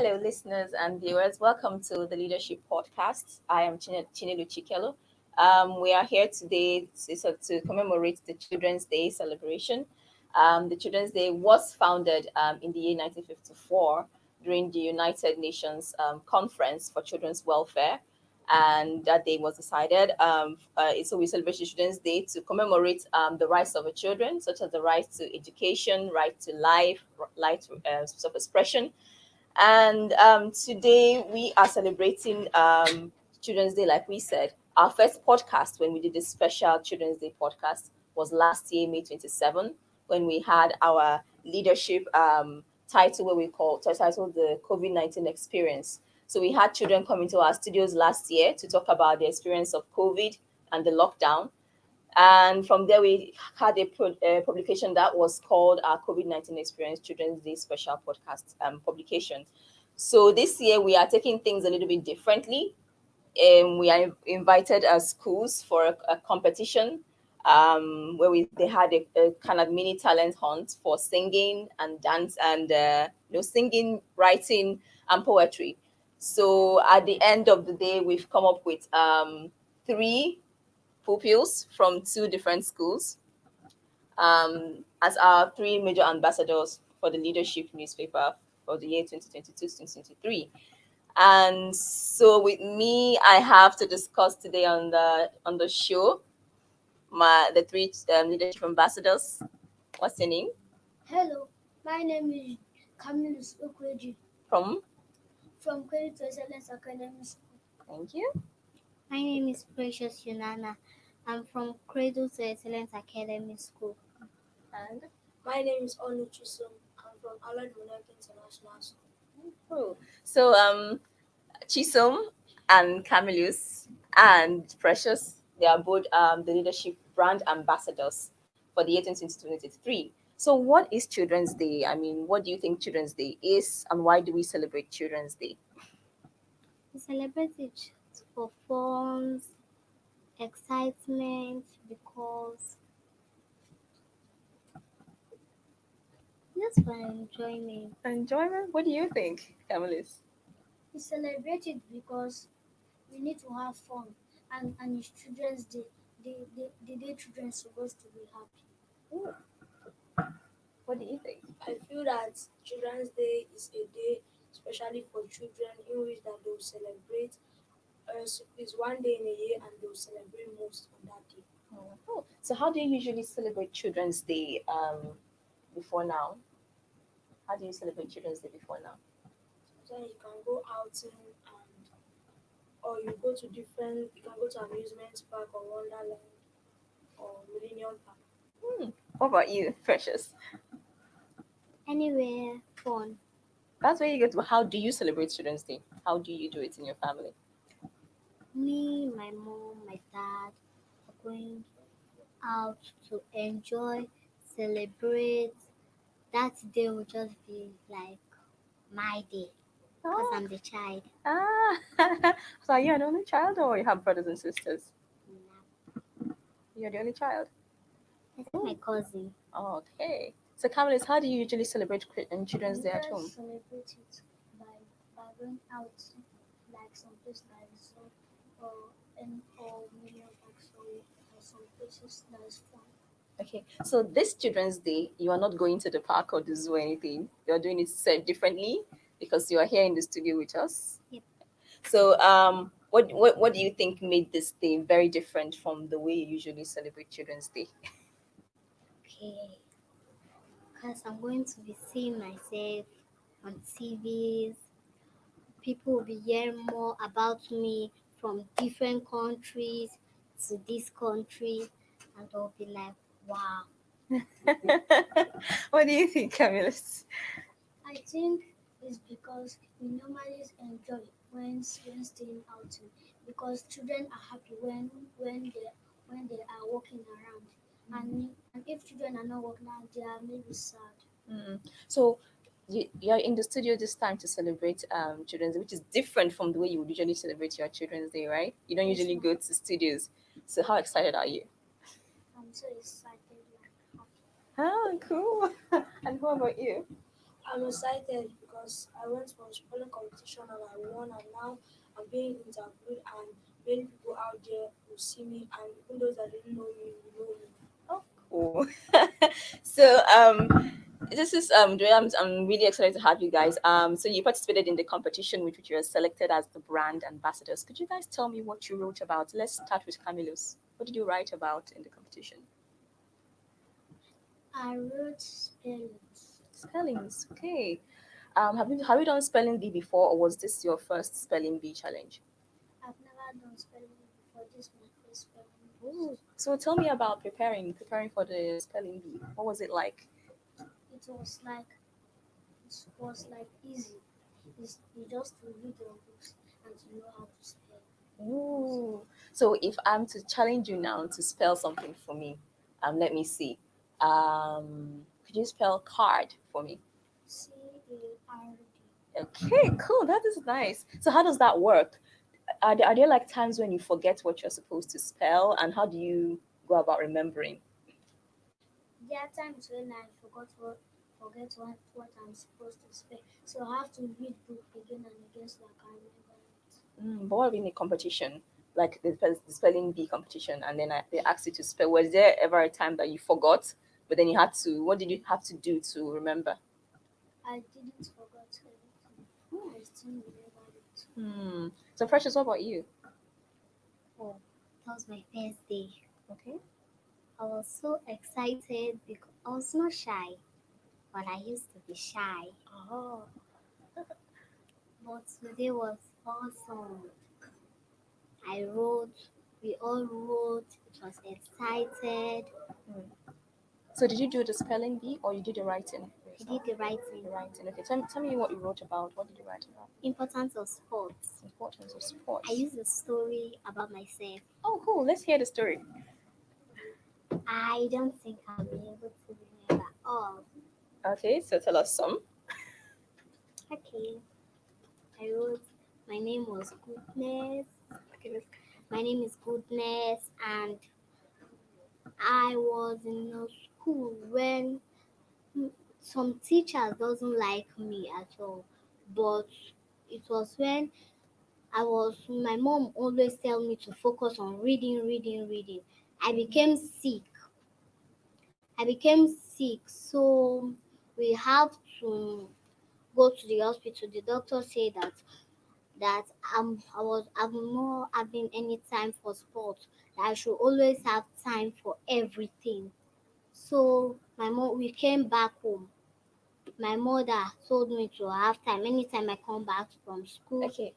Hello, listeners and viewers. Welcome to the Leadership Podcast. I am Chinelu Chikelo. We are here today to commemorate the Children's Day celebration. The Children's Day was founded in the year 1954 during the United Nations Conference for Children's Welfare. And that day was decided. So we celebrate the Children's Day to commemorate the rights of the children, such as the right to education, right to life, right to self-expression, and today we are celebrating Children's Day, like we said. Our first podcast, when we did this special Children's Day podcast, was last year, May 27, when we had our leadership title, where we call titled the COVID-19 experience. So we had children come into our studios last year to talk about the experience of COVID and the lockdown. And from there, we had a publication that was called our COVID-19 Experience Children's Day Special Podcast publication. So this year, we are taking things a little bit differently. We are invited as schools for a competition where they had a kind of mini talent hunt for singing and dance and singing, writing, and poetry. So at the end of the day, we've come up with three pupils from two different schools as our three major ambassadors for the leadership newspaper for the year 2022-2023. And so with me, I have to discuss today on the show the three leadership ambassadors. What's your name? Hello, my name is Camillus Okweji From? from Credit to Excellence Academy School. Thank you. My name is Precious Yunana. I'm from Cradle to Excellence Academy School. And My name is Onu Chisom. I'm from Allied Monarch International School. so Chisom and Camillus and Precious, they are both the leadership brand ambassadors for the year 2023. So what is Children's Day? I mean, what do you think Children's Day is, and why do we celebrate Children's Day? We celebrate it for fun, excitement, because just for enjoyment. Enjoyment? What do you think, Camillus? We celebrate it because we need to have fun, and it's Children's Day. The day children are supposed to be happy. What do you think? I feel that Children's Day is a day especially for children in which that they will celebrate. It's one day in a year and they will celebrate most on that day. Oh, so how do you usually celebrate Children's Day before now? How do you celebrate Children's Day before now? So you can go outing and or you go to different you can go to amusement park or Wonderland or Millennium Park. What about you, Precious? Anywhere fun. That's where you get to. How do you celebrate Children's Day? How do you do it in your family? Me, my mom, my dad are going out to enjoy, celebrate. That day will just be like my day because Oh, I'm the child. so are you an only child or you have brothers and sisters? Now, You're the only child. except my cousin. Okay. So, Camillus, how do you usually celebrate Children's Day at You home? guys celebrate it by going out like some place like zoo or Millennium Park or some places that is fun. Okay. So, this Children's Day, you are not going to the park or the zoo or anything. You're doing it set differently because you are here in the studio with us. Yep. So, what do you think made this day very different from the way you usually celebrate Children's Day? Okay, because I'm going to be seeing myself on TVs. People will be hearing more about me from different countries to this country, and they'll be like, wow. What do you think, Camillus? I think it's because we normally enjoy when staying out because children are happy when they are walking around. And if children are not walking around, they are maybe sad. So, you're in the studio this time to celebrate Children's Day, which is different from the way you would usually celebrate your Children's Day, right? You don't Yes, usually ma'am. go to studios. So, how excited are you? I'm so excited and happy. Oh, cool. And what about you? I'm excited because I went for a spelling competition and I won, and now I'm being interviewed, and many people out there will see me, and even those that didn't know me will know me. Oh, cool. So this is Joy, I'm really excited to have you guys. So you participated in the competition which you were selected as the brand ambassadors. Could you guys tell me what you wrote about? Let's start with Camillus. What did you write about in the competition? I wrote spellings. Spellings. Okay. Have you done spelling bee before, or was this your first spelling bee challenge? I've never done spelling before. This is my first spelling. Ooh. So tell me about preparing for the spelling bee. What was it like? It was like easy. It's you just to read the books and to know how to spell. Ooh. So if I'm to challenge you now to spell something for me, let me see. Could you spell card for me? CARD. Okay, cool. That is nice. So how does that work? Are there like times when you forget what you're supposed to spell, and how do you go about remembering? There are times when I forget what I'm supposed to spell. So I have to read book again and again so I can remember it. But what in a competition, like the spelling bee competition, and then they asked you to spell? Was there ever a time that you forgot, but then you had to? What did you have to do to remember? I didn't forget everything. I still remember it. So Precious, what about you? Oh, that was my first day. Okay. I was so excited because I was not shy, but I used to be shy. Oh. But today was awesome. I wrote, we all wrote, it was excited. So did you do the spelling bee or you did the writing? I did the writing. The writing. Okay. Tell me what you wrote about. What did you write about? Importance of sports. Importance of sports. I used a story about myself. Oh, cool. Let's hear the story. I don't think I'll be able to remember all. Okay. So tell us some. Okay. I wrote, my name was Goodness. Okay. My name is Goodness, and I was in a school when some teachers doesn't like me at all. But it was when my mom always tell me to focus on reading. I became sick. So we have to go to the hospital. The doctor said that I'm not having any time for sports. That I should always have time for everything. So we came back home. My mother told me to have time anytime I come back from school. Okay.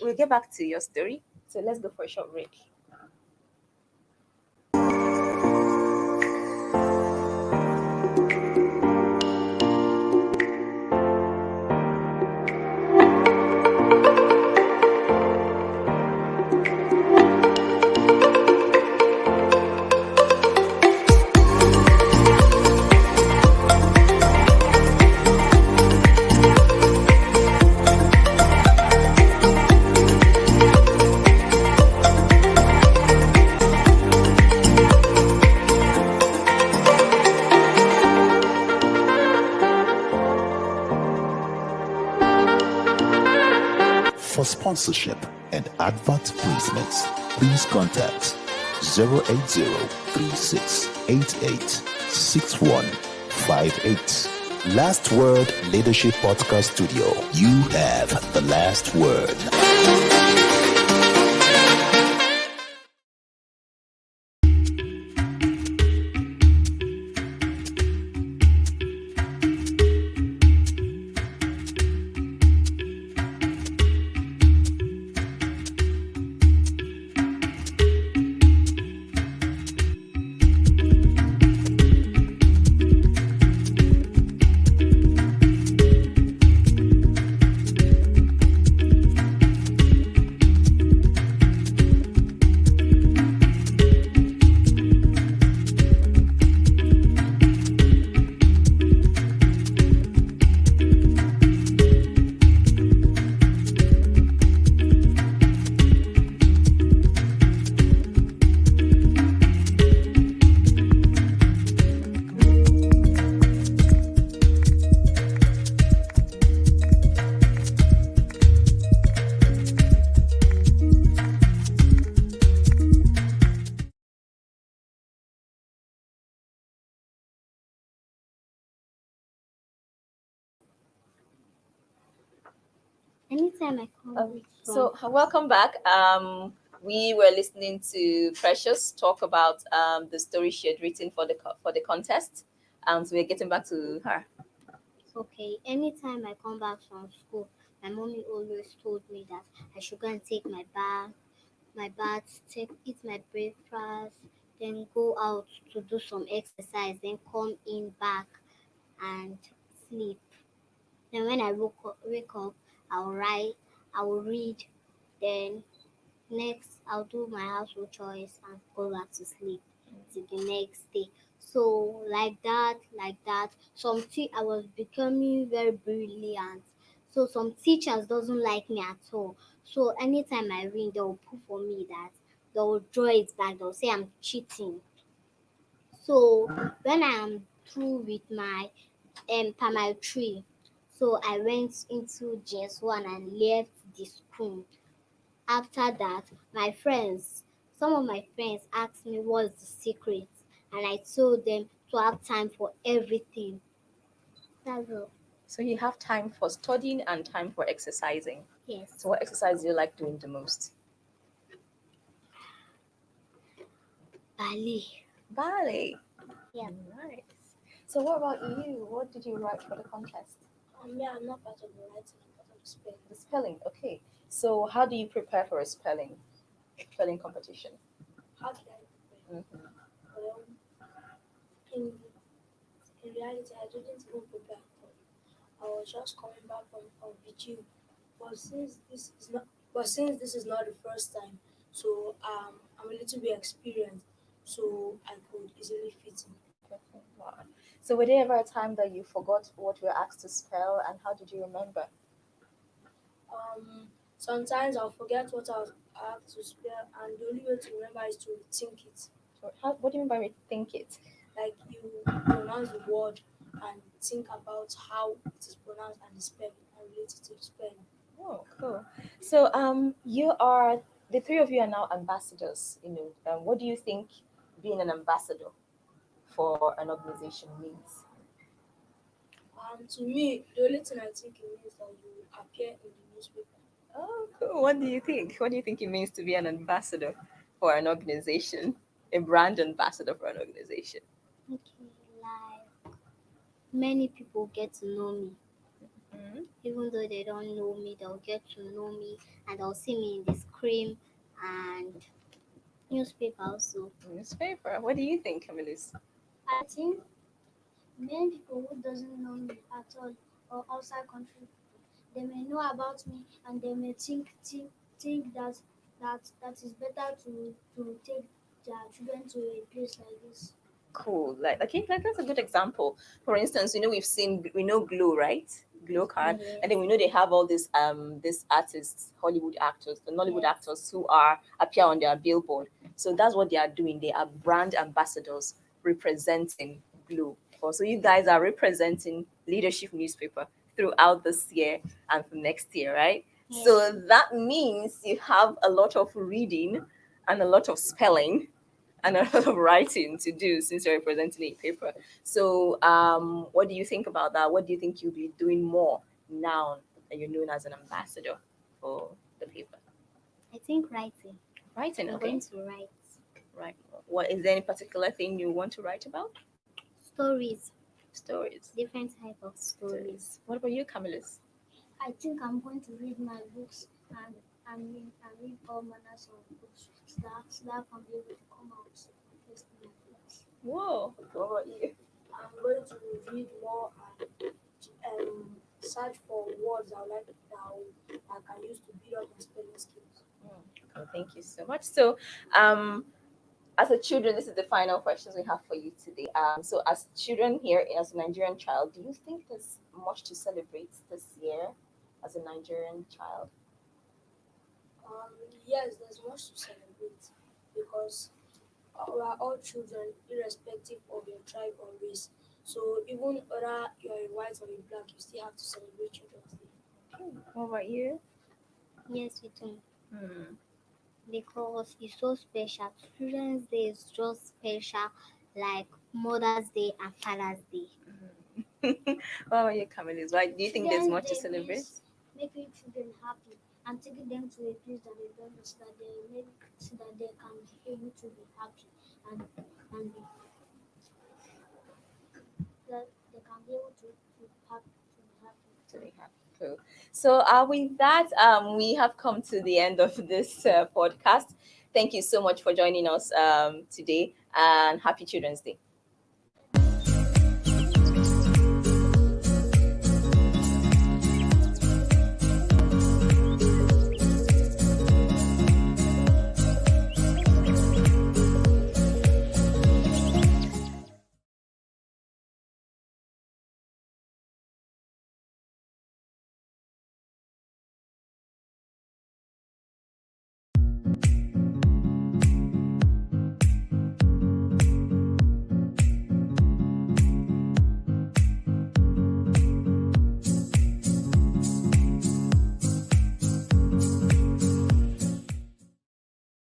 We'll get back to your story. So let's go for a short break. For sponsorship and advert placements, please contact 080-3688-6158. Last Word Leadership Podcast Studio. You have the last word. Anytime I come from So welcome back. We were listening to Precious talk about the story she had written for the contest. So we're getting back to her. okay, anytime I come back from school, my mommy always told me that I should go and take my bath, eat my breakfast, then go out to do some exercise, then come in back and sleep. Then when I wake up, I'll write, I'll read, then next I'll do my household chores and go back to sleep till the next day. So like that. I was becoming very brilliant. So some teachers doesn't like me at all. So anytime I read, they'll put for me that they'll draw it back. They'll say I'm cheating. So when I am through with my primary three, so I went into JS1 and left the school. After that, some of my friends asked me what's the secret, and I told them to have time for everything. That's all. So you have time for studying and time for exercising. Yes. So what exercise do you like doing the most? Ballet. Ballet. Yeah. Nice. So what about you? What did you write for the contest? Yeah, I'm not part of the writing, I'm part of the spelling. The spelling. Okay. So how do you prepare for a spelling competition? How did I prepare? Mhm. Well, in in reality, I didn't even prepare at all. I was just coming back from VG. But since this is not the first time, so I'm a little bit experienced, so I could easily fit in. Okay. Wow. So were there ever a time that you forgot what you were asked to spell, and how did you remember? Sometimes I'll forget what I have to spell, and the only way to remember is to think it. So what do you mean by think it? Like you pronounce the word and think about how it is pronounced and the spelling and relate it to the spelling. Oh, cool. So you are the three of you are now ambassadors. What do you think being an ambassador for an organization means? To me, the only thing I think it means that you appear in the newspaper. Oh, cool. What do you think? What do you think it means to be an ambassador for an organization, a brand ambassador for an organization? Okay, like many people get to know me. Mhm. Even though they don't know me, they'll get to know me and they'll see me in the screen and newspaper also. Newspaper. What do you think, Camillus? I think many people who doesn't know me at all or outside country, they may know about me and they may think that is better to take their children to a place like this. Cool. Like okay, like that's a good example. For instance, we know Glow, right? Glow card, Yes. and then we know they have all these artists, Hollywood actors, the Nollywood Yes. actors who are appear on their billboard. So that's what they are doing. They are brand ambassadors representing Glow. So you guys are representing Leadership newspaper throughout this year and for next year, right? Yes. So that means you have a lot of reading and a lot of spelling and a lot of writing to do since you're representing a paper. So, what do you think about that? What do you think you'll be doing more now that you're known as an ambassador for the paper? I think writing. Writing, I'm okay. going to write Right. What is there any particular thing you want to write about? stories, Stories. different type of stories. What about you, Camillus? I think I'm going to read my books and read all manners of books so that I can be able to come out and test my books. Whoa. What about you? I'm going to read more and search for words I can use to build up my spelling skills. Oh, thank you so much. So, um, as a children, this is the final questions we have for you today. So as children here, as a Nigerian child, do you think there's much to celebrate this year as a Nigerian child? Yes, there's much to celebrate because we are all children, irrespective of your tribe or race. So even whether you're a white or a black, you still have to celebrate Children's Day. What about you? Yes, we do. Hmm. Because it's so special. Children's Day is just special like Mother's Day and Father's Day. What about you, Camillus? Why do you think there's Children's much to Day celebrate? making children happy and taking them to a place that they don't know so that they can be able to be happy and and be, that they can be able to be happy. To be happy. Cool. So, with that, we have come to the end of this podcast. Thank you so much for joining us today, and happy Children's Day.